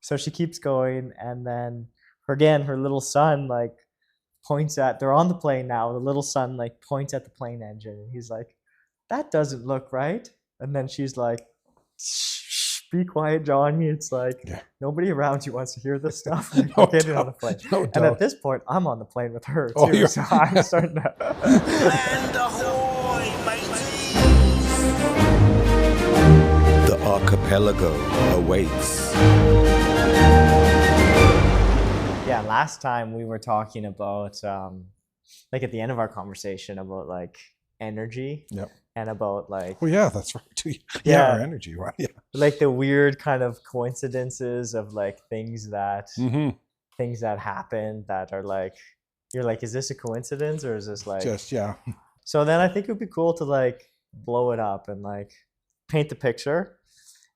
So she keeps going, and then her little son like they're on the plane now. The little son like points at the plane engine, and he's like, "That doesn't look right." And then she's like, "Shh, be quiet, Johnny. It's like Yeah. nobody around you wants to hear this stuff. Like, No we're getting on the doubt. plane." No And at doubt. this point, I'm on the plane with her Oh, too, so I'm starting to. Land ahoy, mateys! The archipelago awaits. Yeah, last time we were talking about like at the end of our conversation about like energy. Yep. And about like Well, yeah, that's right too. Yeah. Our energy, right? Yeah. like the weird kind of coincidences of like things that happen that are like, you're like, is this a coincidence or is this like Just yeah. So then I think it would be cool to like blow it up and like paint the picture.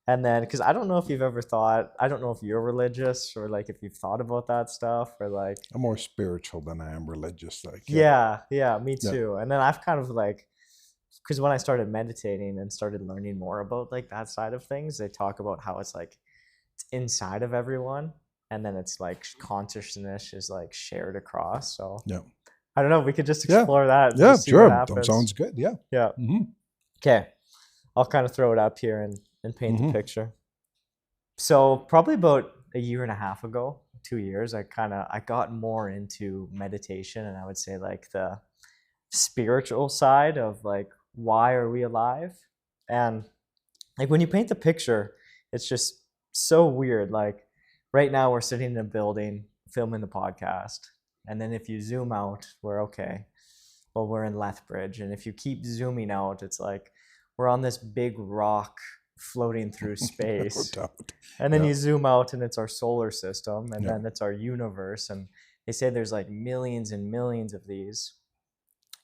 And then, because I don't know if you've ever thought, I don't know if you're religious or like if you've thought about that stuff or like. I'm more spiritual than I am religious. Like Yeah, me too. And then I've kind of like, because when I started meditating and started learning more about like that side of things, they talk about how it's like it's inside of everyone, and then it's like consciousness is like shared across. So yeah. I don't know. We could just explore that. And Yeah, just see sure. What That happens. sounds good. Yeah. Yeah. Okay. I'll kind of throw it up here and paint the picture. So probably about a year and a half ago, 2 years, I got more into meditation, and I would say like the spiritual side of like, why are we alive? And like when you paint the picture, it's just so weird. Like right now we're sitting in a building filming the podcast, and then if you zoom out, we're okay. Well, we're in Lethbridge, and if you keep zooming out, it's like we're on this big rock floating through space. And then you zoom out and it's our solar system, and then it's our universe, and they say there's like millions and millions of these.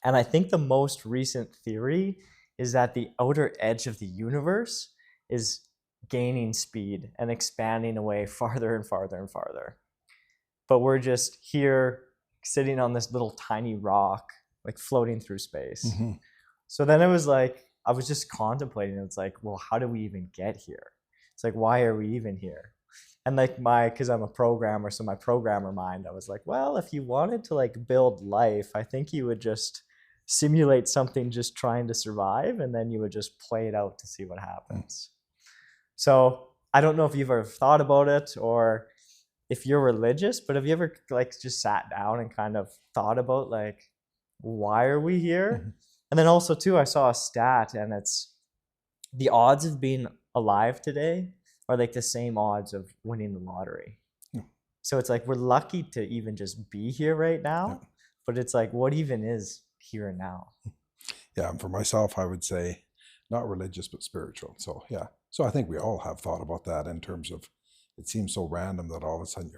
And I think the most recent theory is that the outer edge of the universe is gaining speed and expanding away farther and farther and farther. But we're just here sitting on this little tiny rock, like floating through space. So then it was like, I was just contemplating, it's like, well, how do we even get here? It's like, why are we even here? And like because I'm a programmer, so my programmer mind, I was like, well, if you wanted to like build life, I think you would just simulate something just trying to survive, and then you would just play it out to see what happens. So I don't know if you've ever thought about it or if you're religious, but have you ever like just sat down and kind of thought about like, why are we here? And then also too, I saw a stat, and it's the odds of being alive today are like the same odds of winning the lottery. So it's like we're lucky to even just be here right now, but it's like, what even is here and now? Yeah, and for myself, I would say not religious, but spiritual. So yeah, so I think we all have thought about that in terms of, it seems so random that all of a sudden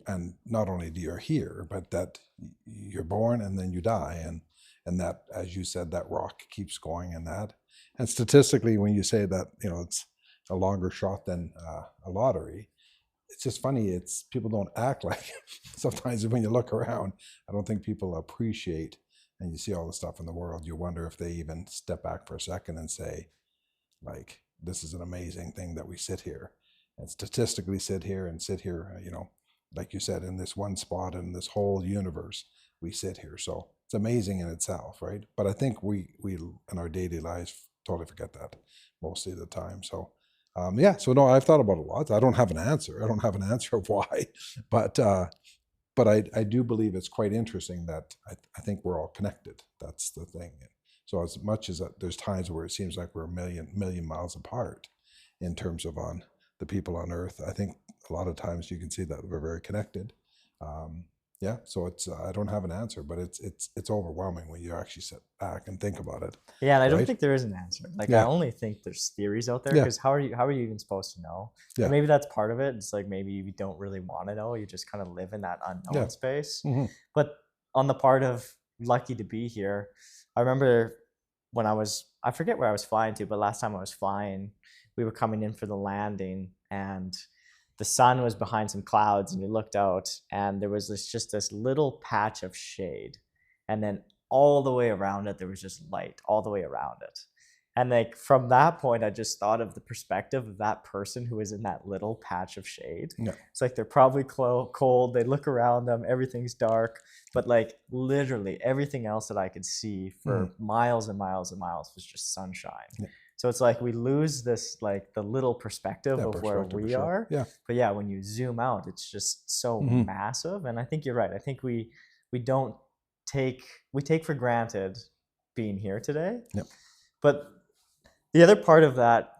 and not only do you're here, but that you're born and then you die, and that, as you said, that rock keeps going, and statistically, when you say that, it's a longer shot than a lottery, it's just funny. It's people don't act like sometimes when you look around, I don't think people appreciate, and you see all the stuff in the world, you wonder if they even step back for a second and say, like, this is an amazing thing that we sit here and statistically sit here, like you said, in this one spot in this whole universe, we sit here. So it's amazing in itself, right? But I think we in our daily lives totally forget that mostly of the time. So so no, I've thought about it a lot. I don't have an answer. I don't have an answer of why, but I do believe it's quite interesting that I think we're all connected. That's the thing. So as much as there's times where it seems like we're a million miles apart in terms of on the people on Earth, I think a lot of times you can see that we're very connected. So it's I don't have an answer, but it's overwhelming when you actually sit back and think about it. Yeah, and I don't think there is an answer. Like I only think there's theories out there, because how are you even supposed to know? Yeah. Maybe that's part of it. It's like maybe you don't really want to know. You just kind of live in that unknown space. But on the part of lucky to be here, I remember when I forget where I was flying to, but last time I was flying, we were coming in for the landing, and the sun was behind some clouds, and you looked out and there was just this little patch of shade. And then all the way around it, there was just light all the way around it. And like from that point, I just thought of the perspective of that person who is in that little patch of shade. Yeah. It's like they're probably cold. They look around them, everything's dark, but like literally everything else that I could see for miles and miles and miles was just sunshine. Yeah. So it's like we lose this like the little perspective Yeah, of where perspective, for we sure. are. Yeah. But yeah, when you zoom out, it's just so massive. And I think you're right. I think we don't take for granted being here today. Yep. But the other part of that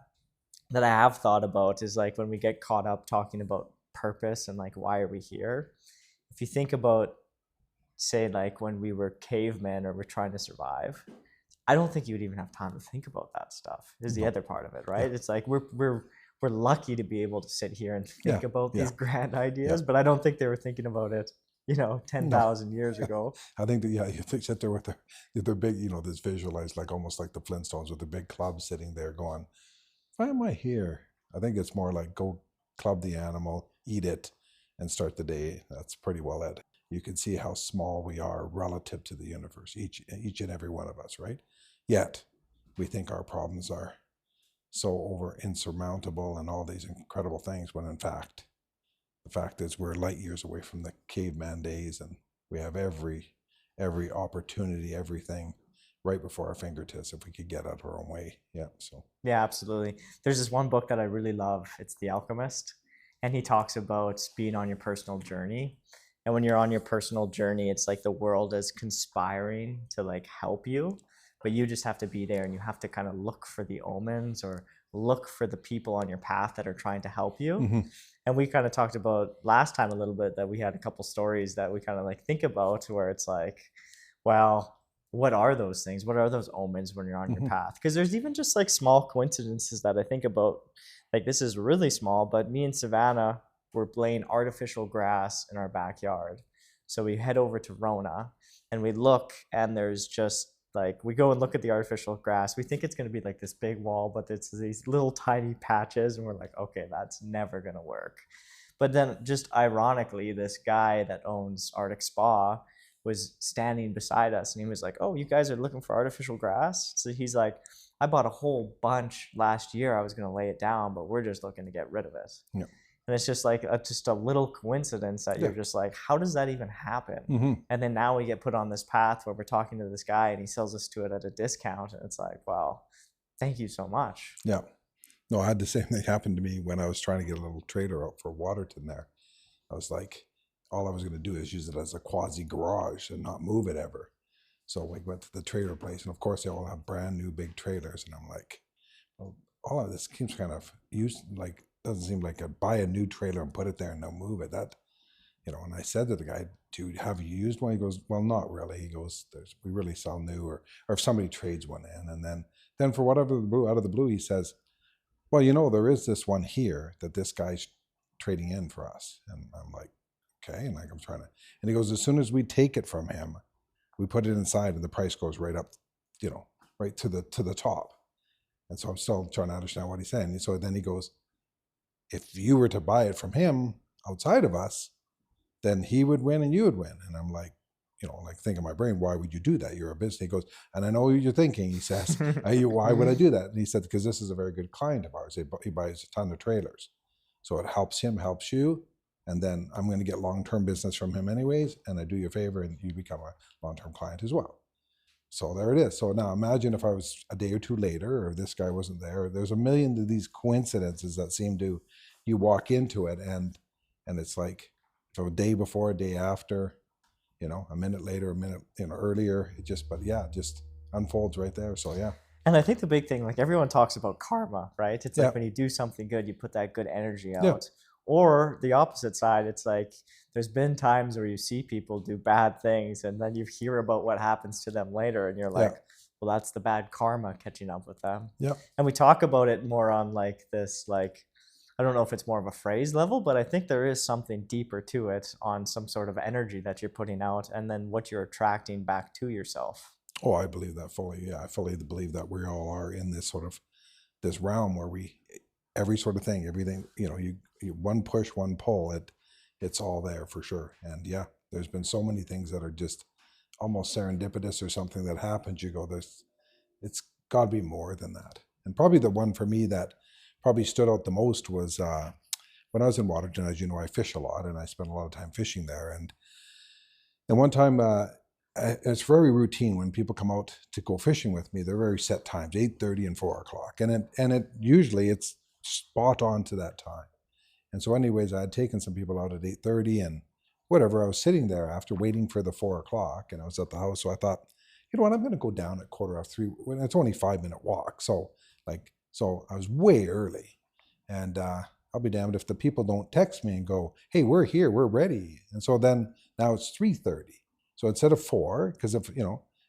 I have thought about is like when we get caught up talking about purpose and like why are we here? If you think about, say, like when we were cavemen or we're trying to survive, I don't think you would even have time to think about that stuff. Is the other part of it, right? It's like we're lucky to be able to sit here and think about these grand ideas, but I don't think they were thinking about it, 10,000 years ago. I think that, you sit there with their big, this visualized like almost like the Flintstones with the big club sitting there going, why am I here? I think it's more like go club the animal, eat it, and start the day. That's pretty well it. You can see how small we are relative to the universe, each and every one of us, right? Yet we think our problems are so over insurmountable and all these incredible things, when in fact, the fact is we're light years away from the caveman days, and we have every opportunity, everything right before our fingertips if we could get out of our own way. Yeah. So yeah, absolutely. There's this one book that I really love. It's The Alchemist, and he talks about being on your personal journey. And when you're on your personal journey, it's like the world is conspiring to like help you, but you just have to be there and you have to kind of look for the omens or look for the people on your path that are trying to help you. And we kind of talked about last time a little bit that we had a couple stories that we kind of like think about where it's like, well, what are those things? What are those omens when you're on your path? Because there's even just like small coincidences that I think about. Like this is really small, but me and Savannah were laying artificial grass in our backyard. So we head over to Rona and we look, and there's just like, we go and look at the artificial grass. We think it's going to be like this big wall, but it's these little tiny patches. And we're like, okay, that's never going to work. But then just ironically, this guy that owns Arctic Spa was standing beside us and he was like, oh, you guys are looking for artificial grass? So he's like, I bought a whole bunch last year. I was going to lay it down, but we're just looking to get rid of it. Yeah. And it's just like just a little coincidence that you're just like, how does that even happen? And then now we get put on this path where we're talking to this guy and he sells us to it at a discount. And it's like, wow, thank you so much. Yeah. No, I had the same thing happen to me when I was trying to get a little trailer out for Waterton there. I was like, all I was going to do is use it as a quasi garage and not move it ever. So we went to the trailer place, and of course they all have brand new big trailers. And I'm like, well, all of this seems kind of used, like, doesn't seem like a buy a new trailer and put it there and now move it. That, and I said to the guy, dude, have you used one? He goes, well, not really. He goes, we really sell new, or if somebody trades one in. And then for whatever out of the blue, he says, well, there is this one here that this guy's trading in for us. And I'm like, okay. And like, and he goes, as soon as we take it from him, we put it inside and the price goes right up, right to the top. And so I'm still trying to understand what he's saying. And so then he goes, if you were to buy it from him outside of us, then he would win and you would win. And I'm like, like thinking in my brain, why would you do that? You're a business. He goes, and I know what you're thinking. He says, why would I do that? And he said, because this is a very good client of ours. He buys a ton of trailers. So it helps him, helps you. And then I'm going to get long-term business from him anyways. And I do you a favor and you become a long-term client as well. So there it is. So now imagine if I was a day or two later, or this guy wasn't there. There's a million of these coincidences that seem to, you walk into it and it's like, so a day before, a day after, a minute later, a minute, earlier, just unfolds right there. So yeah. And I think the big thing, like everyone talks about karma, right? It's like when you do something good, you put that good energy out. Yeah. Or the opposite side, it's like there's been times where you see people do bad things and then you hear about what happens to them later and you're like, well, that's the bad karma catching up with them. Yeah. And we talk about it more on like this, like, I don't know if it's more of a phrase level, but I think there is something deeper to it on some sort of energy that you're putting out and then what you're attracting back to yourself. Oh, I believe that fully. Yeah, I fully believe that we all are in this sort of this realm where every sort of thing, everything, you one push, one pull, it's all there for sure. And yeah, there's been so many things that are just almost serendipitous or something that happens. You go, it's got to be more than that. And probably the one for me that probably stood out the most was when I was in Waterton. As you know, I fish a lot, and I spent a lot of time fishing there. And one time, it's very routine when people come out to go fishing with me. They're very set times, 8:30 and 4 o'clock, and it usually it's spot on to that time. And so, anyways, I had taken some people out at 8:30, and whatever. I was sitting there after waiting for the 4 o'clock, and I was at the house. So I thought, you know what, I'm going to go down at 3:15. When it's only 5 minute walk, so I was way early, and I'll be damned if the people don't text me and go, "Hey, we're here, we're ready." And so then now it's 3:30. So instead of 4, because if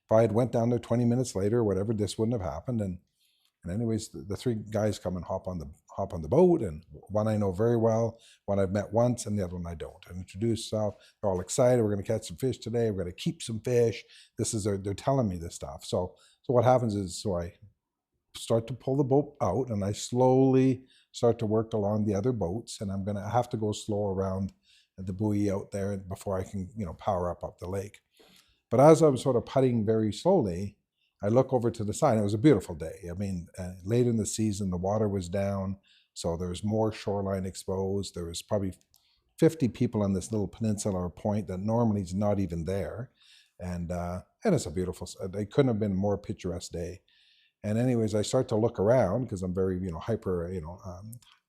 I had went down there 20 minutes later or whatever, this wouldn't have happened. And anyways, the three guys come and hop on the boat, and one I know very well, one I've met once, and the other one I don't. And introduce myself. They're all excited. We're going to catch some fish today. We're going to keep some fish. They're telling me this stuff. So what happens is, I start to pull the boat out, and I slowly start to work along the other boats, and I'm going to have to go slow around the buoy out there before I can power up the lake. But as I was sort of putting very slowly, I look over to the side. It was a beautiful day. I mean, late in the season, the water was down, so there was more shoreline exposed. There was probably 50 people on this little peninsula or point that normally is not even there, and it's a beautiful. It couldn't have been a more picturesque day. And anyways, I start to look around because I'm very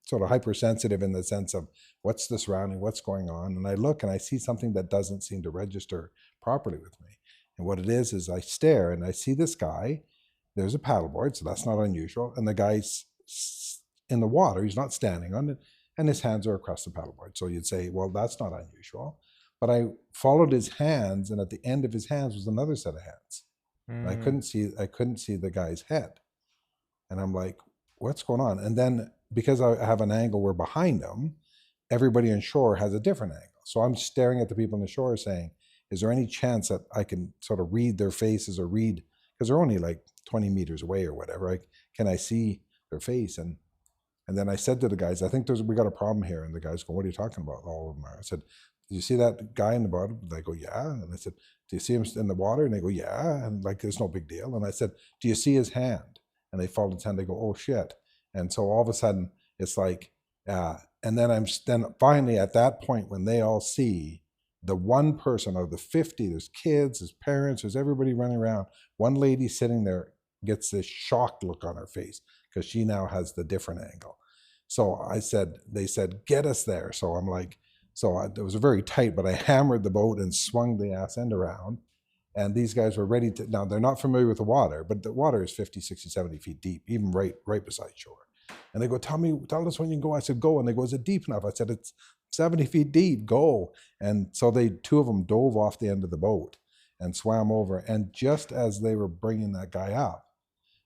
sort of hypersensitive in the sense of what's the surrounding, what's going on, and I look and I see something that doesn't seem to register properly with me. And what it is I stare and I see this guy. There's a paddleboard, so that's not unusual. And the guy's in the water. He's not standing on it, and his hands are across the paddleboard. So you'd say, well, that's not unusual. But I followed his hands, and at the end of his hands was another set of hands. And I couldn't see the guy's head. And I'm like, what's going on? And then because I have an angle where behind him, everybody on shore has a different angle. So I'm staring at the people on the shore saying, is there any chance that I can sort of read their faces or read, because they're only like 20 meters away or whatever, can I see their face? And then I said to the guys, I think we got a problem here. And the guys go, what are you talking about? All of them are. I said, do you see that guy in the bottom? They go, yeah. And I said, do you see him in the water? And they go, yeah. And there's no big deal. And I said, do you see his hand? And they followed his hand. They go, oh shit. And so all of a sudden it's like, and then finally at that point when they all see the one person of the 50, there's kids, there's parents, there's everybody running around. One lady sitting there gets this shocked look on her face because she now has the different angle. So they said, get us there. So I'm like, it was very tight, but I hammered the boat and swung the ass end around. And these guys were ready to, now they're not familiar with the water, but the water is 50, 60, 70 feet deep, even right beside shore. And they go, tell us when you can go. I said, go. And they go, is it deep enough? I said, it's 70 feet deep, go. And so two of them dove off the end of the boat and swam over. And just as they were bringing that guy up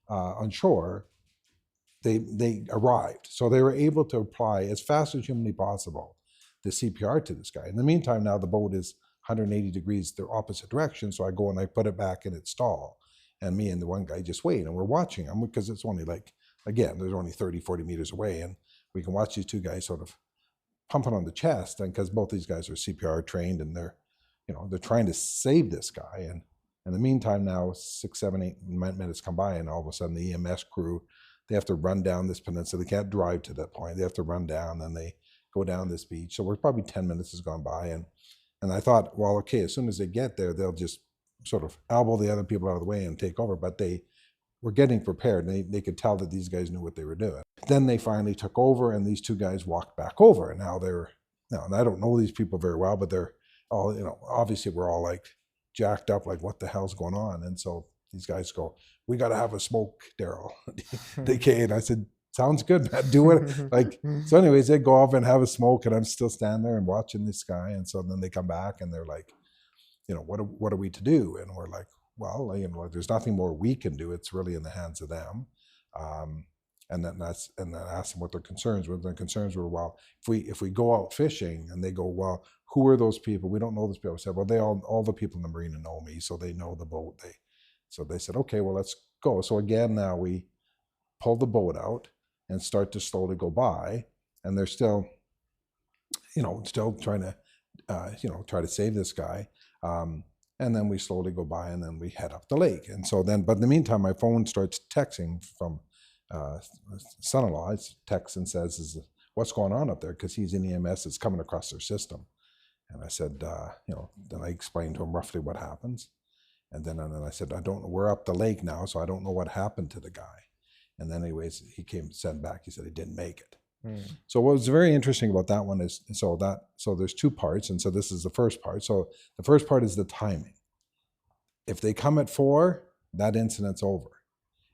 on shore, they arrived. So they were able to apply as fast as humanly possible the CPR to this guy. In the meantime, now the boat is 180 degrees the opposite direction. So I go and I put it back in its stall. And me and the one guy just wait. And we're watching him because it's only there's only 30, 40 meters away. And we can watch these two guys sort of pumping on the chest. And because both these guys are CPR trained and they're trying to save this guy. And in the meantime, now 6, 7, 8 minutes come by, and all of a sudden the EMS crew, they have to run down this peninsula. They can't drive to that point. They have to run down, and they go down this beach. So we're probably 10 minutes has gone by. And I thought, well, okay, as soon as they get there, they'll just sort of elbow the other people out of the way and take over. But they were getting prepared. And they could tell that these guys knew what they were doing. Then they finally took over, and these two guys walked back over. And now and I don't know these people very well, but they're all, obviously we're all like jacked up, like what the hell's going on? And so these guys go, we got to have a smoke, Daryl. DK. And I said, sounds good, man. Do it. So anyways, they go off and have a smoke, and I'm still standing there and watching this guy. And so then they come back and they're like, what are we to do? And we're like, well, there's nothing more we can do. It's really in the hands of them. And then I asked them what their concerns were. Their concerns were, well, if we go out fishing, and they go, well, who are those people? We don't know those people. I said, well, all the people in the marina know me, so they know the boat. So they said, okay, well, let's go. So again, now we pull the boat out and start to slowly go by, and they're still trying to, try to save this guy. And And then we slowly go by, and then we head up the lake. And so then, but in the meantime, my phone starts texting from son-in-law. It texts and says, what's going on up there? Because he's in EMS, it's coming across their system. And I said, then I explained to him roughly what happens. And then I said, we're up the lake now, so I don't know what happened to the guy. And then anyways, he sent back, he said he didn't make it. So what was very interesting about that one is, so there's two parts. And so this is the first part. So the first part is the timing. If they come at 4, that incident's over.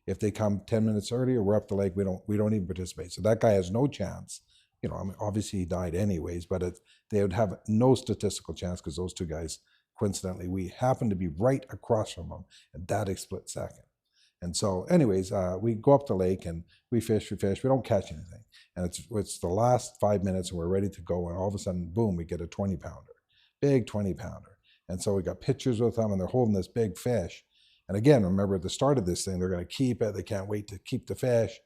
If they come 10 minutes earlier, we're up the lake. We don't even participate. So that guy has no chance. I mean, obviously he died anyways, but they would have no statistical chance because those two guys, coincidentally, we happened to be right across from them at that split second. And so anyways, we go up the lake and we fish. We don't catch anything. And it's the last 5 minutes and we're ready to go. And all of a sudden, boom, we get a 20-pounder, big 20-pounder. And so we got pictures with them and they're holding this big fish. And again, remember at the start of this thing, they're going to keep it. They can't wait to keep the fish.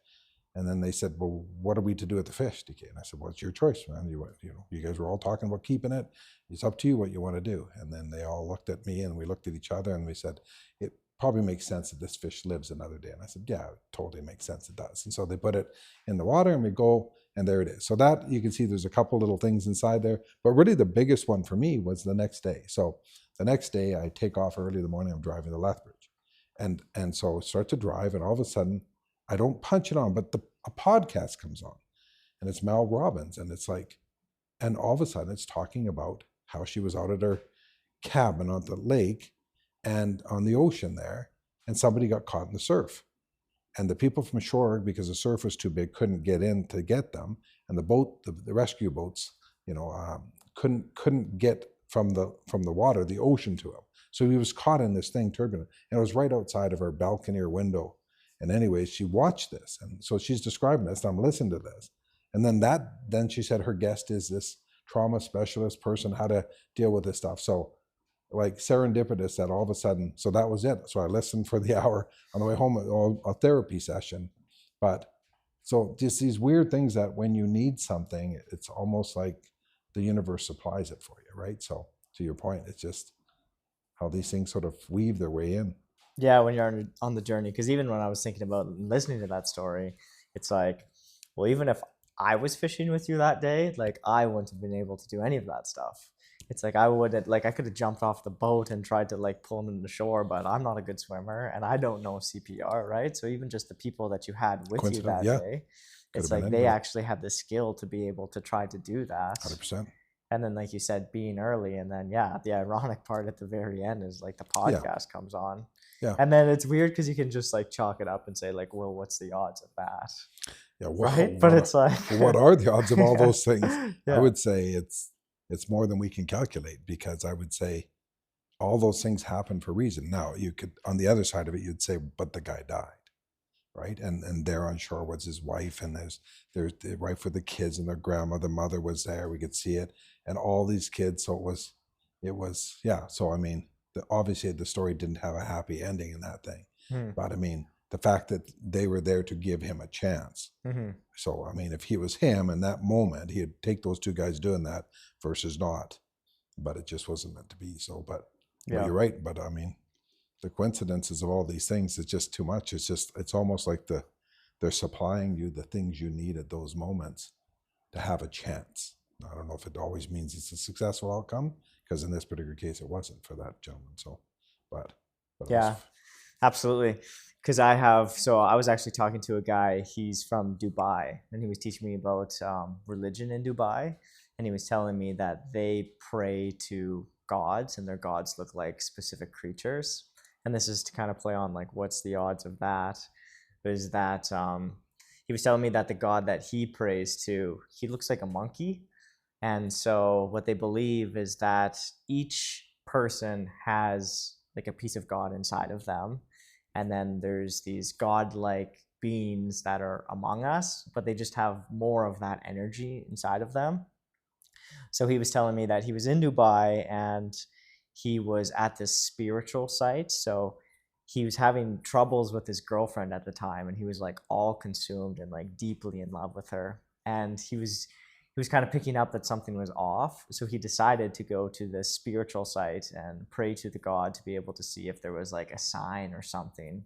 And then they said, well, what are we to do with the fish, DK? And I said, well, it's your choice, man. You guys were all talking about keeping it. It's up to you what you want to do. And then they all looked at me and we looked at each other and we said, it probably makes sense that this fish lives another day. And I said, yeah, it totally makes sense. It does. And so they put it in the water and we go, and there it is. So that you can see there's a couple little things inside there. But really the biggest one for me was the next day. So the next day I take off early in the morning. I'm driving to Lethbridge. And so I start to drive and all of a sudden, I don't punch it on, but a podcast comes on and it's Mel Robbins. And it's like, and all of a sudden it's talking about how she was out at her cabin on the lake and on the ocean there, and somebody got caught in the surf. And the people from shore, because the surf was too big, couldn't get in to get them. And the rescue boats, couldn't get from the water, the ocean to him. So he was caught in this thing turbulent, and it was right outside of her balcony or window. And anyways, she watched this. And so she's describing this, and I'm listening to this. And then she said her guest is this trauma specialist person, how to deal with this stuff. So like serendipitous that all of a sudden, so that was it. So I listened for the hour on the way home, a therapy session. But so just these weird things that when you need something, it's almost like the universe supplies it for you, right? So to your point, it's just how these things sort of weave their way in. Yeah, when you're on the journey, because even when I was thinking about listening to that story, it's like, well, even if I was fishing with you that day, like I wouldn't have been able to do any of that stuff. It's like I could have jumped off the boat and tried to like pull them to shore, but I'm not a good swimmer and I don't know CPR, right? So even just the people that you had with you that day, it's like they actually had the skill to be able to try to do that. 100%. And then, like you said, being early, and then the ironic part at the very end is like the podcast comes on. Yeah. And then it's weird because you can just like chalk it up and say like, well, what's the odds of that? Yeah, right. But it's like, what are the odds of all those things? I would say it's more than we can calculate, because I would say all those things happen for a reason. Now you could, on the other side of it, you'd say, but the guy died, right? And there on shore was his wife, and there's the wife with the kids and their grandma, the mother was there. We could see it, and all these kids. So it was yeah. So I mean, obviously the story didn't have a happy ending in that thing, but I mean, the fact that they were there to give him a chance. So, I mean, if he was him in that moment, he'd take those two guys doing that versus not, but it just wasn't meant to be. So, but you're right. But I mean, the coincidences of all these things is just too much. It's almost like they're supplying you the things you need at those moments to have a chance. I don't know if it always means it's a successful outcome, because in this particular case, it wasn't for that gentleman. So, but yeah, absolutely. Because I was actually talking to a guy, he's from Dubai, and he was teaching me about religion in Dubai. And he was telling me that they pray to gods, and their gods look like specific creatures. And this is to kind of play on like, what's the odds of that? Is that he was telling me that the god that he prays to, he looks like a monkey. And so what they believe is that each person has like a piece of God inside of them. And then there's these godlike beings that are among us, but they just have more of that energy inside of them. So he was telling me that he was in Dubai and he was at this spiritual site. So he was having troubles with his girlfriend at the time, and he was like all consumed and like deeply in love with her. And he was he was kind of picking up that something was off. So he decided to go to this spiritual site and pray to the god to be able to see if there was like a sign or something.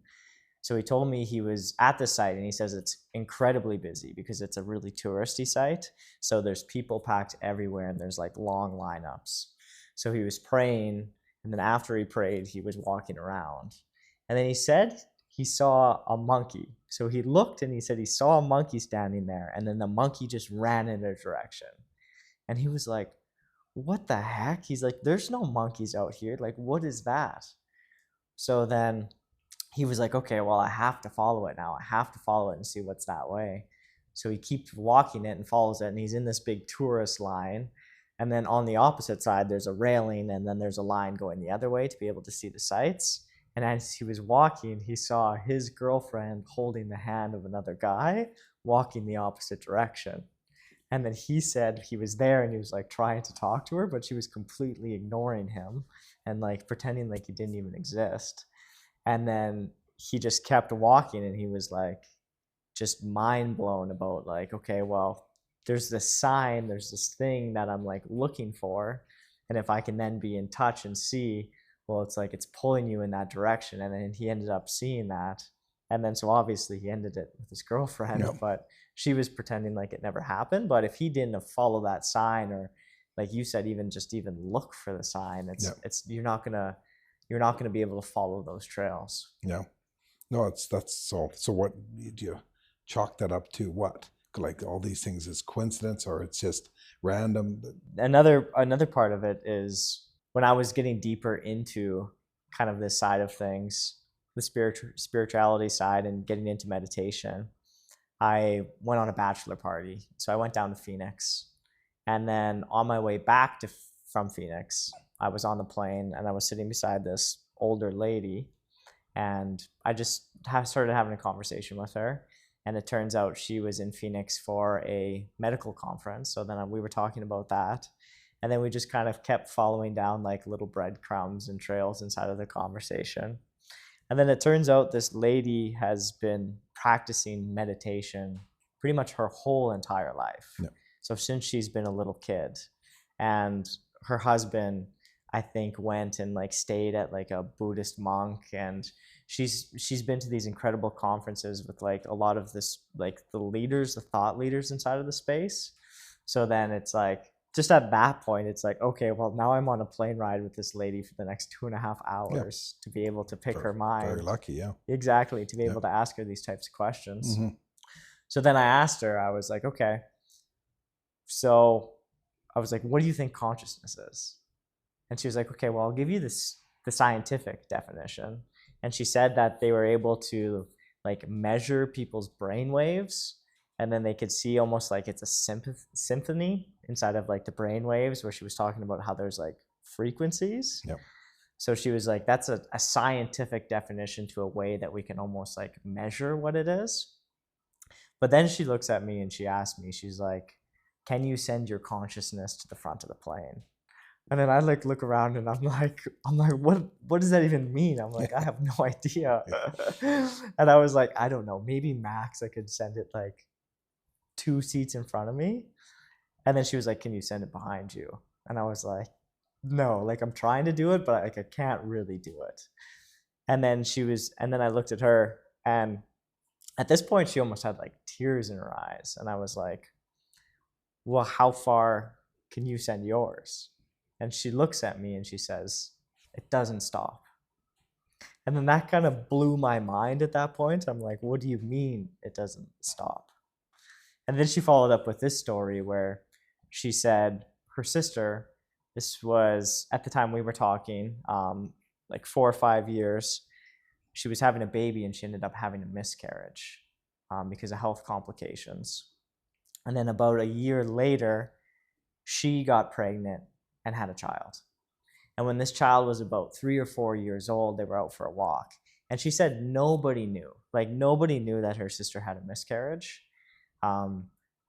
So he told me he was at the site, and he says it's incredibly busy because it's a really touristy site. So there's people packed everywhere, and there's like long lineups. So he was praying, and then after he prayed, he was walking around. And then he said he saw a monkey. So he looked and he said he saw a monkey standing there, and then the monkey just ran in a direction. And he was like, what the heck? He's like, there's no monkeys out here. Like, what is that? So then he was like, okay, well, I have to follow it now. I have to follow it and see what's that way. So he keeps walking it and follows it, and he's in this big tourist line. And then on the opposite side, there's a railing, and then there's a line going the other way to be able to see the sights. And as he was walking, he saw his girlfriend holding the hand of another guy walking the opposite direction. And then he said he was there and he was like trying to talk to her, but she was completely ignoring him and like pretending like he didn't even exist. And then he just kept walking, and he was like just mind blown about like, okay, well, there's this sign, there's this thing that I'm like looking for. And if I can then be in touch and see, well, it's like it's pulling you in that direction. And then he ended up seeing that. And then so obviously he ended it with his girlfriend, Yep. but she was pretending like it never happened. But if he didn't have followed that sign, or like you said, even look for the sign, Yep. it's you're not gonna be able to follow those trails. Yeah. No, that's so. So what do you chalk that up to? What, like all these things is coincidence, or it's just random? Another part of it is when I was getting deeper into kind of this side of things, the spirituality side, and getting into meditation, I went on a bachelor party. So I went down to Phoenix, and then on my way back from Phoenix, I was on the plane and I was sitting beside this older lady, and I just started having a conversation with her. And it turns out she was in Phoenix for a medical conference. So then we were talking about that. And then we just kind of kept following down like little breadcrumbs and trails inside of the conversation. And then it turns out this lady has been practicing meditation pretty much her whole entire life. Yeah. So since she's been a little kid. And her husband, I think, went and like stayed at like a Buddhist monk, and she's been to these incredible conferences with like a lot of this, like the thought leaders inside of the space. So then it's like, just at that point, it's like, okay, well, now I'm on a plane ride with this lady for the next 2.5 hours to be able to pick her mind. Very lucky, yeah. Exactly, to be able to ask her these types of questions. Mm-hmm. So then I asked her, I was like, okay, so I was like, what do you think consciousness is? And she was like, okay, well, I'll give you the scientific definition. And she said that they were able to like measure people's brain waves, and then they could see almost like it's a symphony inside of like the brain waves, where she was talking about how there's like frequencies. Yep. So she was like, that's a scientific definition to a way that we can almost like measure what it is. But then she looks at me and she asked me, she's like, can you send your consciousness to the front of the plane? And then I like look around and I'm like, what does that even mean? I'm like, I have no idea. And I was like, I don't know, maybe max I could send it like 2 seats in front of me. And then she was like, can you send it behind you? And I was like, no, like I'm trying to do it, but like I can't really do it. And then I looked at her, and at this point she almost had like tears in her eyes. And I was like, well, how far can you send yours? And she looks at me and she says, it doesn't stop. And then that kind of blew my mind at that point. I'm like, what do you mean it doesn't stop? And then she followed up with this story where she said her sister, this was at the time we were talking, like 4 or 5 years, she was having a baby and she ended up having a miscarriage because of health complications. And then about a year later, she got pregnant and had a child. And when this child was about 3 or 4 years old, they were out for a walk. And she said nobody knew that her sister had a miscarriage.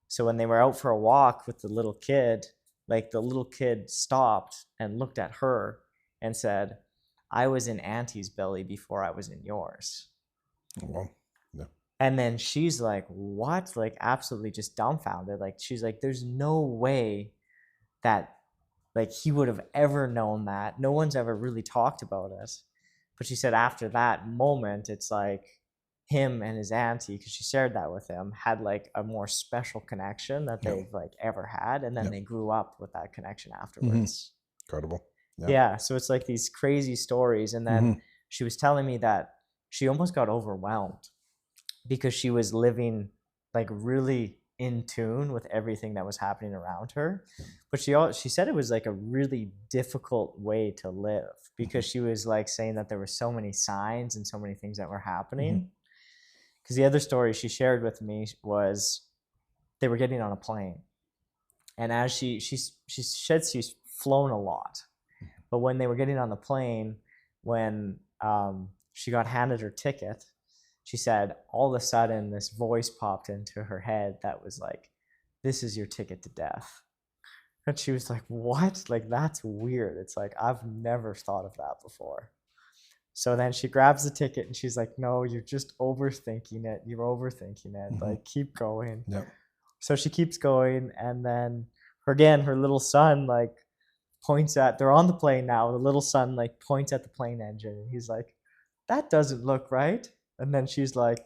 So when they were out for a walk with the little kid, like the little kid stopped and looked at her and said, I was in Auntie's belly before I was in yours. Well, yeah. And then she's like, what? Like, absolutely just dumbfounded. Like, she's like, there's no way that, like, he would have ever known that. No one's ever really talked about it. But she said after that moment, it's like him and his auntie, because she shared that with him, had like a more special connection that Yeah. they've like ever had. And then Yeah. they grew up with that connection Mm-hmm. afterwards. Incredible. Yeah. Yeah. So it's like these crazy stories. And then she was telling me that she almost got overwhelmed because she was living like really in tune with everything that was happening around her. But she said it was like a really difficult way to live because she was like saying that there were so many signs and so many things that were happening. Because the other story she shared with me was they were getting on a plane, and as she said she's flown a lot, but when they were getting on the plane, when she got handed her ticket, she said all of a sudden this voice popped into her head that was like, "This is your ticket to death." And she was like, "What? Like, that's weird." It's like, I've never thought of that before. So then she grabs the ticket and she's like, "No, you're just overthinking it. You're overthinking it. Like, keep going." Yeah. So she keeps going, and then her little son like points at, they're on the plane now. The little son like points at the plane engine and he's like, "That doesn't look right." And then she's like,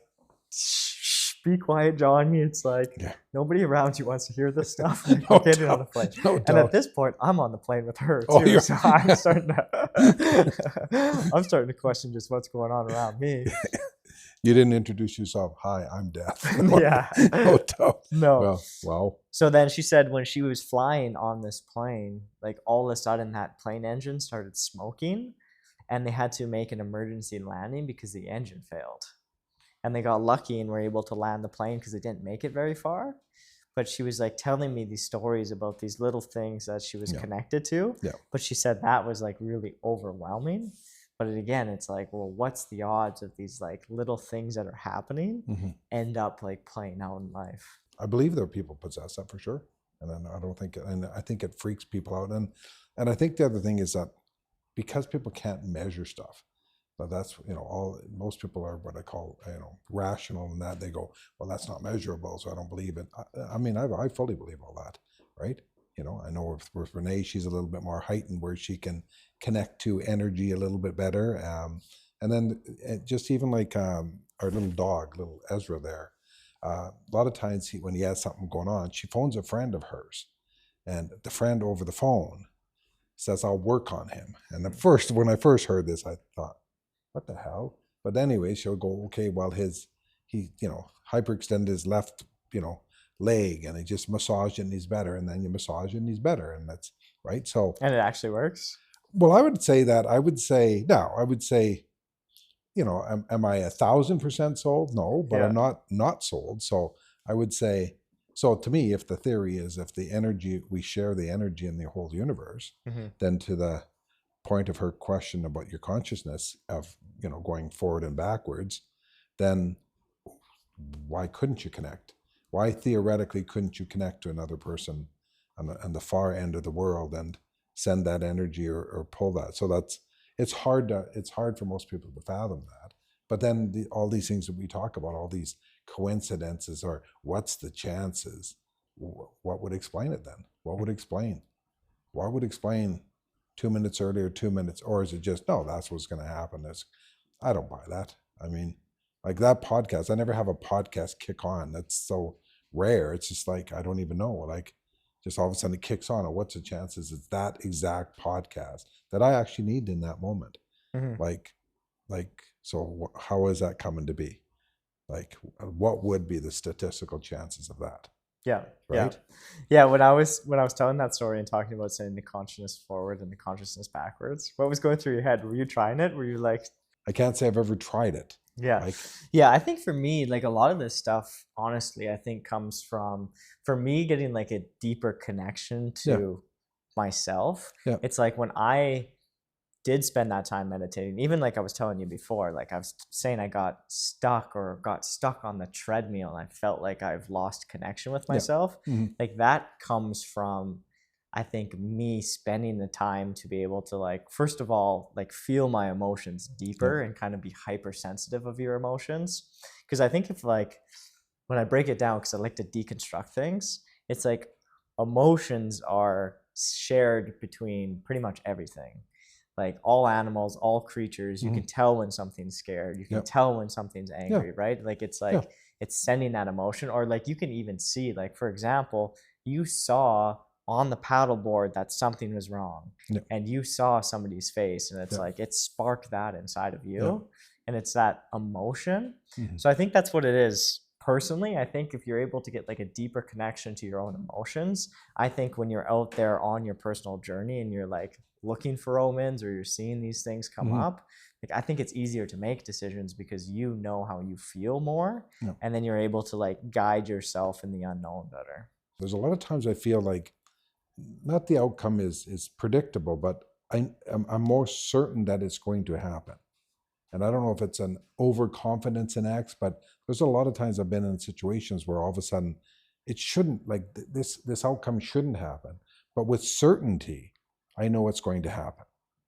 "Shh, be quiet, Johnny. It's like nobody around you wants to hear this stuff. Like, No get it on the doubt. plane." No And doubt. at this point, I'm on the plane with her Oh, too. you're- So I'm starting to I'm starting to question just what's going on around me. You didn't introduce yourself. Hi, I'm Death. Yeah. No doubt. No. Well, wow. So then she said when she was flying on this plane, like all of a sudden that plane engine started smoking and they had to make an emergency landing because the engine failed. And they got lucky and were able to land the plane because they didn't make it very far. But she was like telling me these stories about these little things that she was connected to. Yeah. But she said that was like really overwhelming. But again, it's like, well, what's the odds of these like little things that are happening end up like playing out in life? I believe there are people possessed, that for sure. And then I don't think, and I think it freaks people out. And I think the other thing is that because people can't measure stuff, but that's, most people are what I call, rational, and that they go, well, that's not measurable, so I don't believe it. I mean, I fully believe all that, right? I know with Renee, she's a little bit more heightened where she can connect to energy a little bit better. And then just even like our little dog, little Ezra there, a lot of times when he has something going on, she phones a friend of hers, and the friend over the phone says, "I'll work on him." And when I first heard this, I thought, what the hell? But anyway, she'll go, okay, well, he hyperextended his left, leg, and he just massaged it and he's better. And then you massage it and he's better. And that's right. So, And it actually works. well, I would say, am I 1,000% sold? No, but I'm not sold. So I would say, so to me, if the theory is, if the energy, we share the energy in the whole universe, then to the point of her question about your consciousness of, going forward and backwards, then why couldn't you connect? Why theoretically couldn't you connect to another person on the far end of the world and send that energy or pull that? So it's hard for most people to fathom that. But then all these things that we talk about, all these coincidences, or what's the chances? What would explain it then? What would explain? What would explain 2 minutes earlier, 2 minutes, or is it just, no, that's what's going to happen? I don't buy that. I mean, like that podcast, I never have a podcast kick on. That's so rare. It's just like, I don't even know. Like, just all of a sudden it kicks on. Or what's the chances it's that exact podcast that I actually need in that moment? So how is that coming to be? Like, what would be the statistical chances of that? Yeah. Right. Yeah. When I was telling that story and talking about sending the consciousness forward and the consciousness backwards, what was going through your head? Were you trying it? Were you like, I can't say I've ever tried it. yeah. Yeah. I think for me, like a lot of this stuff, honestly, I think comes from, for me, getting like a deeper connection to myself. Yeah. It's like when I did spend that time meditating, even like I was telling you before, like I was saying, I got stuck on the treadmill and I felt like I've lost connection with myself. Like that comes from I think me spending the time to be able to like, first of all, like feel my emotions deeper and kind of be hypersensitive of your emotions. Because I think if like, when I break it down, because I like to deconstruct things, it's like emotions are shared between pretty much everything. Like all animals, all creatures, you can tell when something's scared. You can tell when something's angry, right? Like it's like it's sending that emotion, or like you can even see, like for example, you saw on the paddleboard that something was wrong, and you saw somebody's face, and it's like it sparked that inside of you, and it's that emotion. So I think that's what it is. Personally, I think if you're able to get like a deeper connection to your own emotions, I think when you're out there on your personal journey and you're like looking for omens or you're seeing these things come up, like I think it's easier to make decisions because you know how you feel more, and then you're able to like guide yourself in the unknown better. There's a lot of times I feel like not the outcome is predictable, but I'm more certain that it's going to happen. And I don't know if it's an overconfidence in X, but there's a lot of times I've been in situations where all of a sudden it shouldn't, like this outcome shouldn't happen. But with certainty, I know it's going to happen.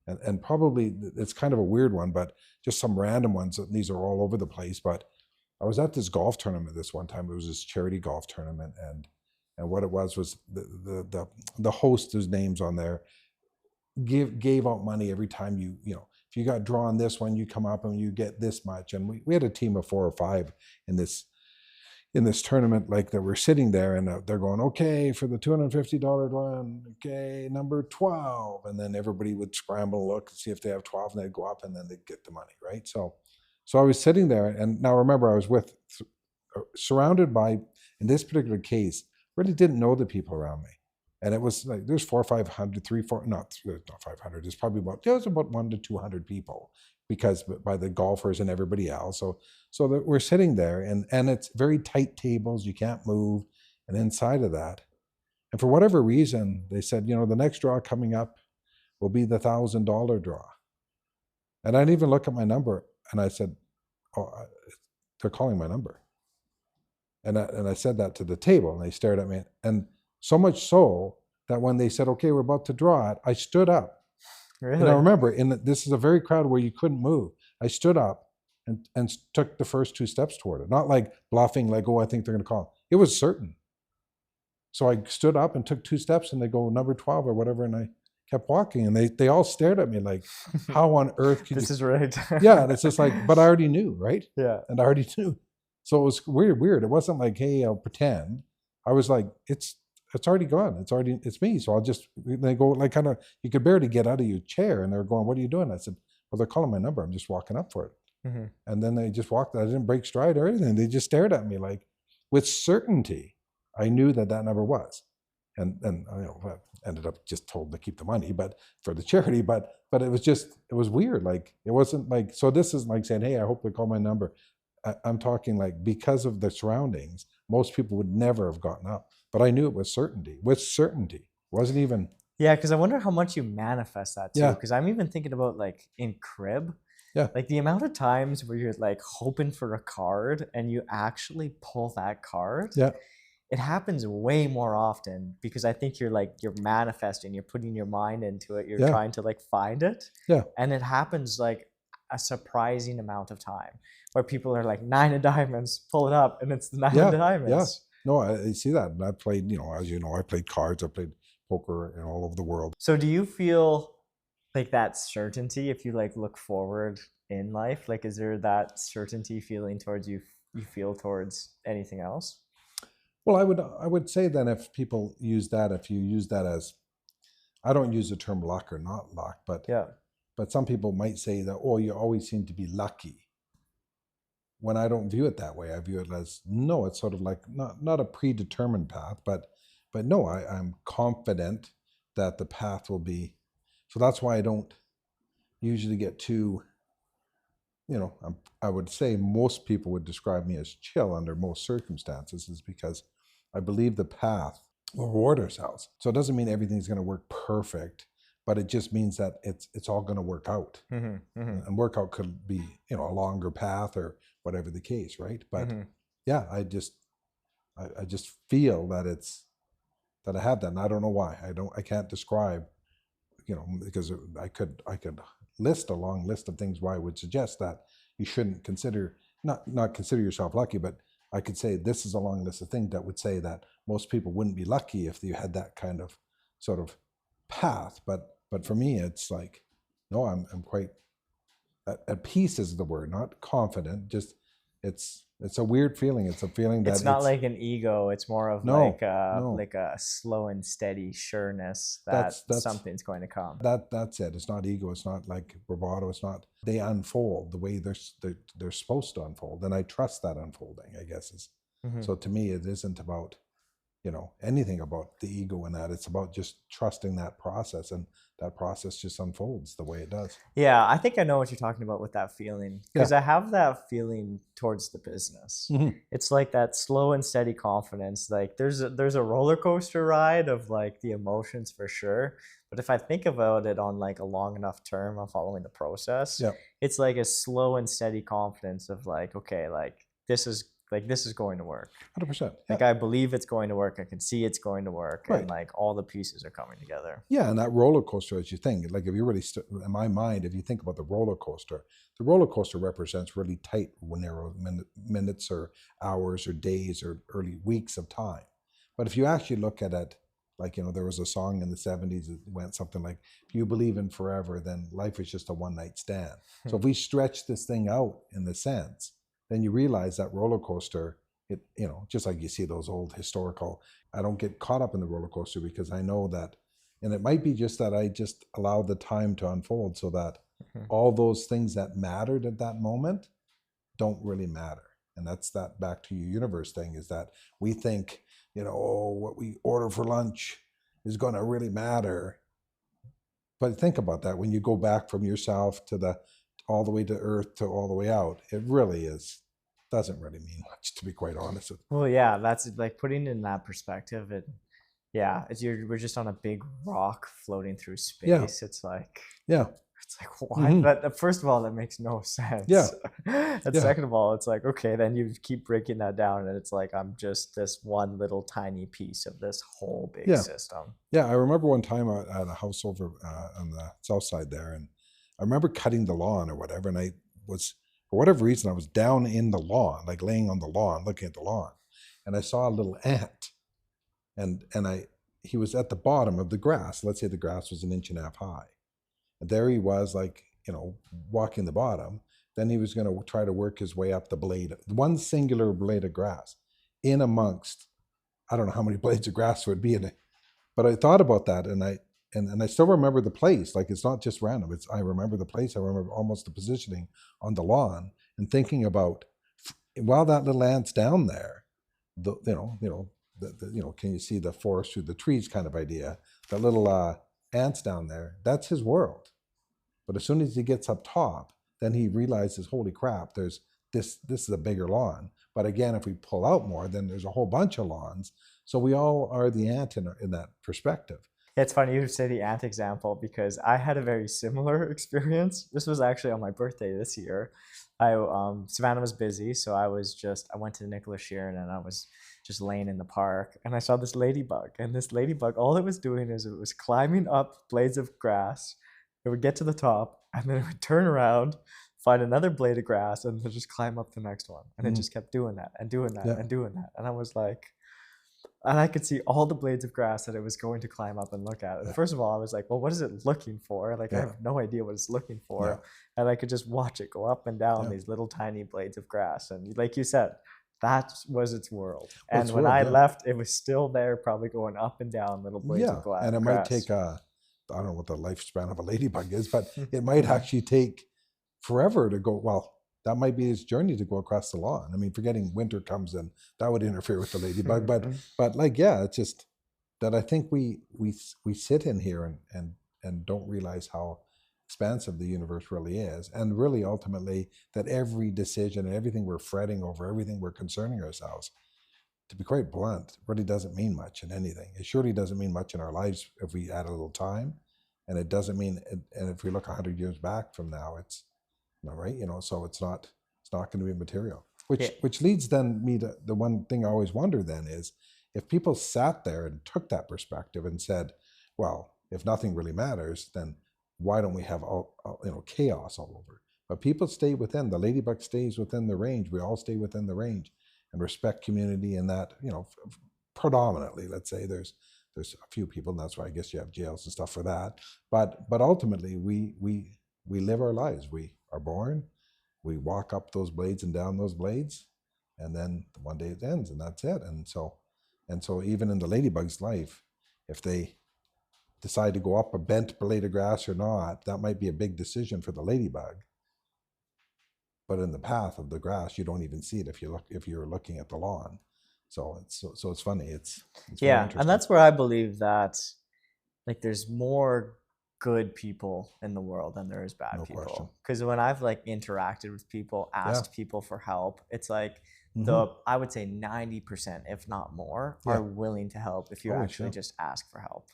And probably it's kind of a weird one, but just some random ones. These are all over the place. But I was at this golf tournament this one time. It was this charity golf tournament. And what it was the host, whose name's on there, gave out money every time if you got drawn this one, you come up and you get this much. And we had a team of 4 or 5 in this tournament, like that we're sitting there, and they're going, okay, for the $250 one, okay, number 12. And then everybody would scramble and look and see if they have 12, and they'd go up and then they'd get the money, right? So I was sitting there, and now remember, I was surrounded by, in this particular case, really didn't know the people around me. And it was like, there's 400 or 500, not 500, it's probably about 1 to 200 people, because by the golfers and everybody else. So that we're sitting there, and it's very tight tables, you can't move. And inside of that, and for whatever reason, they said, the next draw coming up will be the $1,000 draw. And I didn't even look at my number, and I said, oh, they're calling my number. And I said that to the table, and they stared at me. And so much so that when they said, okay, we're about to draw it, I stood up. Really? And I remember, this is a very crowd where you couldn't move. I stood up and took the first 2 steps toward it. Not like bluffing, like, oh, I think they're going to call. It was certain. So I stood up and took 2 steps, and they go, number 12 or whatever, and I kept walking. And they all stared at me like, how on earth can this is right. Yeah, and it's just like, but I already knew, right? Yeah. And I already knew. So it was weird. It wasn't like, hey, I'll pretend. I was like, it's already gone. It's me. So they go like, kind of, you could barely get out of your chair, and they're going, what are you doing? I said, well, they're calling my number. I'm just walking up for it. And then they just walked. I didn't break stride or anything. They just stared at me like, with certainty, I knew that number was. And I ended up just told to keep the money, but for the charity, but it was weird. Like, it wasn't like, so this is like saying, hey, I hope they call my number. I'm talking like, because of the surroundings, most people would never have gotten up. But I knew it was certainty. With certainty. It wasn't even. Yeah, because I wonder how much you manifest that too. Because I'm even thinking about like in crib. Yeah. Like the amount of times where you're like hoping for a card and you actually pull that card. Yeah. It happens way more often because I think you're manifesting, you're putting your mind into it, you're trying to like find it. Yeah. And it happens like a surprising amount of time where people are like 9 of diamonds, pull it up, and it's the 9 of diamonds. Yeah. No, I see that. And I played, as you know, I played cards, I played poker all over the world. So do you feel like that certainty if you like look forward in life? Like, is there that certainty feeling towards you feel towards anything else? Well, I would say then if people use that, if you use that as, I don't use the term luck or not luck, but some people might say that, oh, you always seem to be lucky. When I don't view it that way, I view it as, no, it's sort of like not a predetermined path, but no, I'm confident that the path will be. So that's why I don't usually get too, I would say most people would describe me as chill under most circumstances, is because I believe the path will reward ourselves. So it doesn't mean everything's going to work perfect, but it just means that it's all going to work out. And workout could be, a longer path or whatever the case, right? But yeah, I just feel that that I had that. And I don't know why. I can't describe, because I could list a long list of things why I would suggest that you shouldn't consider, not consider yourself lucky, but I could say this is a long list of things that would say that most people wouldn't be lucky if you had that kind of sort of path. But for me, it's like, no, I'm quite at peace is the word, not confident. Just it's a weird feeling. It's a feeling that It's not like an ego. It's more of No, like a slow and steady sureness that That's- something's going to come. that's it. It's not ego. It's not like bravado. It's not. They unfold the way they're supposed to unfold, and I trust that unfolding, I guess is. Mhm. So to me, it isn't about anything about the ego in that. It's about just trusting that process, and that process just unfolds the way it does. Yeah, I think I know what you're talking about with that feeling, because I have that feeling towards the business. Mhm. It's like that slow and steady confidence. Like there's a roller coaster ride of like the emotions for sure. But if I think about it on like a long enough term of following the process, Yeah. it's like a slow and steady confidence of like, okay, this is going to work. 100%. Like I believe it's going to work. I can see it's going to work, Right. and like all the pieces are coming together. Yeah, and that roller coaster, as you think, like if you really, in my mind, if you think about the roller coaster represents really tight, narrow minutes or hours or days or early weeks of time. But if you actually look at it, like, there was a song in the 70s that went something like, if you believe in forever, then life is just a one-night stand. So if we stretch this thing out in the sense, then you realize that roller coaster, just like you see those old historical, I don't get caught up in the roller coaster because I know that, and it might be just that I just allow the time to unfold so that all those things that mattered at that moment don't really matter. And that's that back to your universe thing, is that we think, what we order for lunch is going to really matter. But think about that. When you go back from yourself to all the way to earth to all the way out, it really doesn't really mean much, to be quite honest with you. Well, yeah, that's like putting it in that perspective. Yeah, we're just on a big rock floating through space. Yeah. It's like what? Mhm. That first of all, that makes no sense. Yeah. And Yeah. second of all, it's like, okay, then you keep breaking that down, and it's like I'm just this one little tiny piece of this whole big Yeah. system. Yeah, I remember one time at a house over on the south side there, and I remember cutting the lawn or whatever, and I was, for whatever reason, I was down in the lawn, like laying on the lawn, looking at the lawn, and I saw a little ant, and he was at the bottom of the grass. Let's say the grass was 1.5 inches high, and there he was, like, walking the bottom. Then he was going to try to work his way up the blade, one singular blade of grass, in amongst, I don't know how many blades of grass would be in it. But I thought about that, and I still remember the place. Like, it's not just random. I remember the place. I remember almost the positioning on the lawn, and thinking about, while that little ant's down there, can you see the forest through the trees kind of idea? That little ant's down there. That's his world. But as soon as he gets up top, then he realizes, holy crap, there's this is a bigger lawn. But again, if we pull out more, then there's a whole bunch of lawns. So we all are the ant in that perspective. It's funny you say the ant example, because I had a very similar experience. This was actually on my birthday this year. Savannah was busy, so I went to Nicholas Sheeran, and I was just laying in the park, and I saw this ladybug. And this ladybug, all it was doing is it was climbing up blades of grass. It would get to the top, and then it would turn around, find another blade of grass, and then just climb up the next one. And it just kept doing that and doing that and doing that. And I was like, and I could see all the blades of grass that it was going to climb up and look at. And first of all, I was like, well, what is it looking for? Like, I have no idea what it's looking for. And I could just watch it go up and down these little tiny blades of grass. And like you said, that was its world. And when I left, it was still there, probably going up and down little blades of grass. And it might take I don't know what the lifespan of a ladybug is, but it might actually take forever to go. Well, that might be his journey to go across the lawn. I mean, forgetting winter comes in, that would interfere with the ladybug. But like, yeah, it's just that I think we sit in here and don't realize how expansive the universe really is, and really ultimately that every decision and everything we're fretting over, everything we're concerning ourselves, to be quite blunt, really doesn't mean much in anything. It surely doesn't mean much in our lives if we add a little time, and it doesn't mean. And if we look 100 years back from now, it's right. So it's not going to be material. Which leads then me to the one thing I always wonder then is, if people sat there and took that perspective and said, well, if nothing really matters, then why don't we have all chaos all over? But people stay within, the ladybug stays within the range. We all stay within the range and respect community, and that, predominantly, let's say there's a few people, and that's why I guess you have jails and stuff for that. But ultimately we live our lives. We are born, we walk up those blades and down those blades, and then one day it ends, and that's it. And so even in the ladybug's life, if they decide to go up a bent blade of grass or not, that might be a big decision for the ladybug. But in the path of the grass, you don't even see it if you're looking at the lawn. So it's funny. It's yeah, and that's where I believe that like there's more good people in the world than there is bad No people. question. Because when I've like interacted with people, asked people for help, it's like I would say 90%, if not more, are willing to help if you actually just ask for help.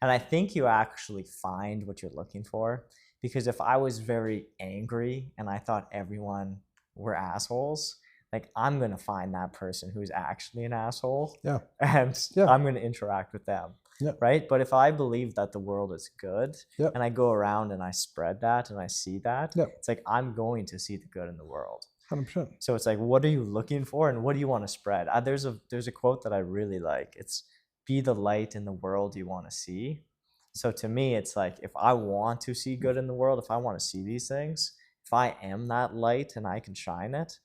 And I think you actually find what you're looking for. Because if I was very angry and I thought everyone were assholes, like I'm going to find that person who's actually an asshole. Yeah. And I'm going to interact with them. Yeah. Right. But if I believe that the world is good and I go around and I spread that and I see that, it's like I'm going to see the good in the world. 100%. So it's like, what are you looking for and what do you want to spread? There's a quote that I really like. It's be the light in the world you want to see. So to me, it's like, if I want to see good in the world, if I want to see these things, if I am that light and I can shine it,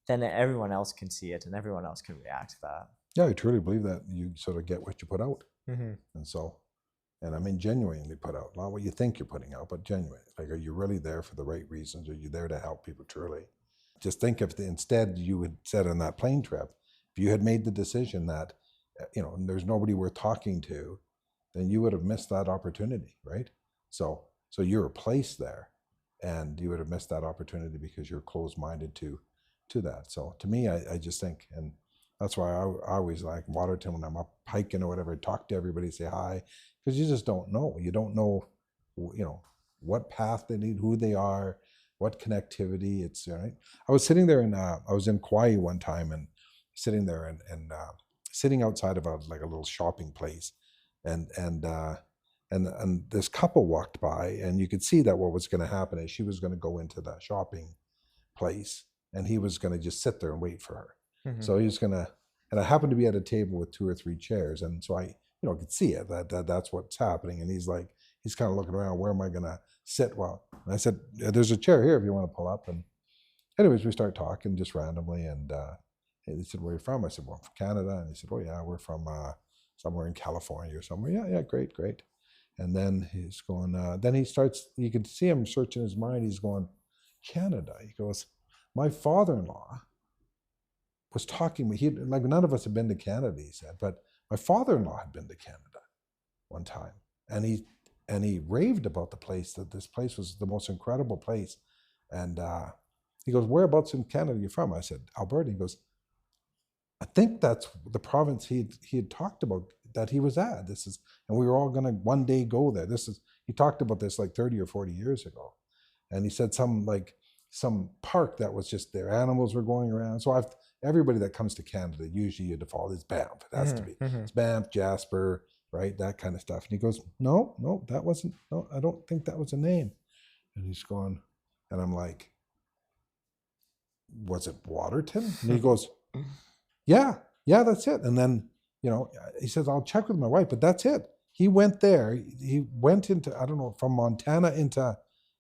then everyone else can see it and everyone else can react to that. Yeah, I truly believe that you sort of get what you put out. Mm-hmm. And I mean, genuinely put out, not what you think you're putting out, but genuine. Like, are you really there for the right reasons? Are you there to help people truly? Just think if instead you had said on that plane trip, if you had made the decision that, there's nobody worth talking to, then you would have missed that opportunity, right? So you're a place there, and you would have missed that opportunity because you're closed-minded to that. So to me, I just think, and that's why I always like Waterton when I'm up hiking or whatever, talk to everybody, say hi, because you just don't know. You don't know, what path they need, who they are, what connectivity. It's right. I was sitting there I was in Kauai one time and sitting there and sitting outside of a little shopping place. And this couple walked by, and you could see that what was going to happen is she was going to go into the shopping place, and he was going to just sit there and wait for her. Mm-hmm. So he was going to, and I happened to be at a table with 2 or 3 chairs, and so I, could see it that's what's happening. And he's kind of looking around, where am I going to sit? Well, and I said, there's a chair here if you want to pull up. And anyways, we start talking just randomly, and he said, where are you from? I said, well, I'm from Canada. And he said, oh yeah, we're from somewhere in California or somewhere. Yeah, great. And then he's going, then he starts, you could see him searching his mind. He's going, Canada. He goes, my father-in-law was talking, like none of us had been to Canada, he said, but my father-in-law had been to Canada one time. And he raved about the place, that this place was the most incredible place. And he goes, whereabouts in Canada are you from? I said, Alberta. He goes, I think that's the province he had talked about that he was at. And we were all going to one day go there. He talked about this like 30 or 40 years ago. And he said some park that was just there. Animals were going around. So everybody that comes to Canada, usually you default is Banff. It has to be. Mm-hmm. It's Banff, Jasper, right? That kind of stuff. And he goes, no, that wasn't, no, I don't think that was a name. And he's going, and I'm like, was it Waterton? And he goes, yeah, that's it. And then, he says, I'll check with my wife, but that's it. He went there. He went into, I don't know, from Montana into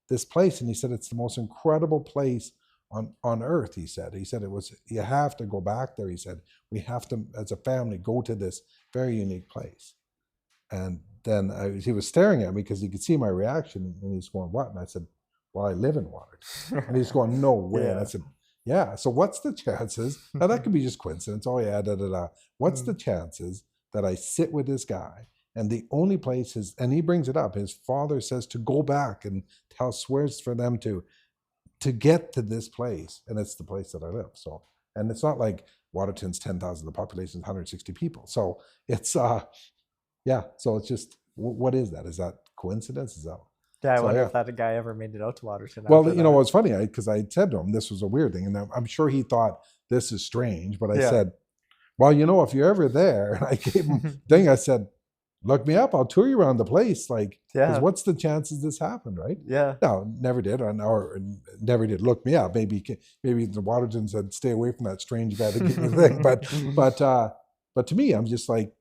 this place. And he said, it's the most incredible place on earth. He said it was, you have to go back there. He said, we have to, as a family, go to this very unique place. And then he was staring at me because he could see my reaction. And he's going, what? And I said, well, I live in Waterton. And he's going, no way. And I said, yeah. So what's the chances? Now that could be just coincidence. Oh yeah, What's the chances that I sit with this guy, and the only place and he brings it up, his father says to go back and swears for them to get to this place, and it's the place that I live. So, and it's not like Waterton's 10,000, the population is 160 people. So it's so it's just, what is that? Is that coincidence? Is that? Yeah, I wonder if that guy ever made it out to Waterton. Well, what's funny, because I said to him, this was a weird thing, and I'm sure he thought this is strange, but I said, Well, you know, if you're ever there, and I gave him thing, I said, look me up. I'll tour you around the place. Like, because Yeah. what's the chances this happened, right? Yeah. No, never did. Or never did. Look me up. Maybe the Waterton said, stay away from that strange guy that gave me the thing. But to me, I'm just like,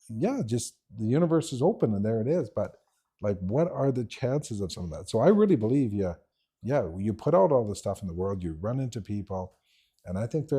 yeah, just the universe is open and there it is. But like, what are the chances of some of that? So I really believe, you put out all the stuff in the world, you run into people, and I think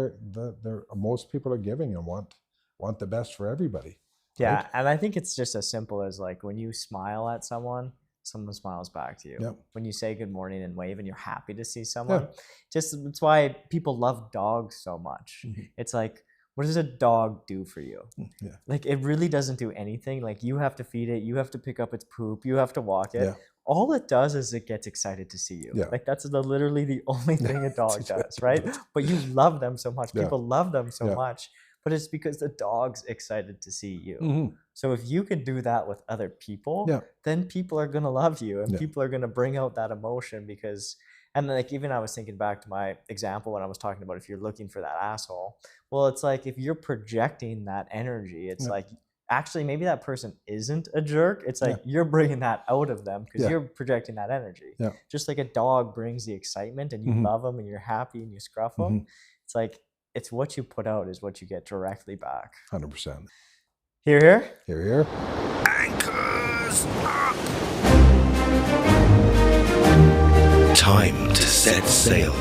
most people are giving and want the best for everybody. Yeah, Right? and I think it's just as simple as like when you smile at someone smiles back to you. Yep. When you say good morning and wave and you're happy to see someone, it's why people love dogs so much. Mhm. It's like, what does a dog do for you? Yeah. Like, it really doesn't do anything. Like, you have to feed it, you have to pick up its poop, you have to walk it. Yeah. All it does is it gets excited to see you. Yeah. Like, that's literally the only thing a dog That's does, right? But you love them so much. Yeah. People love them so Yeah. much. But it's because the dog's excited to see you. Mhm. So if you can do that with other people, Yeah. then people are going to love you and Yeah. people are going to bring out that emotion because, and like, even I was thinking back to my example when I was talking about if you're looking for that asshole, well, it's like if you're projecting that energy, it's Yeah. like, actually, maybe that person isn't a jerk. It's like Yeah. you're bringing that out of them because Yeah. you're projecting that energy. Yeah. Just like a dog brings the excitement and you Mhm. love them and you're happy and you scruff them. Mhm. It's like, it's what you put out is what you get directly back. 100%. Hear, hear? Here, here. Anchors up! Time to set sail.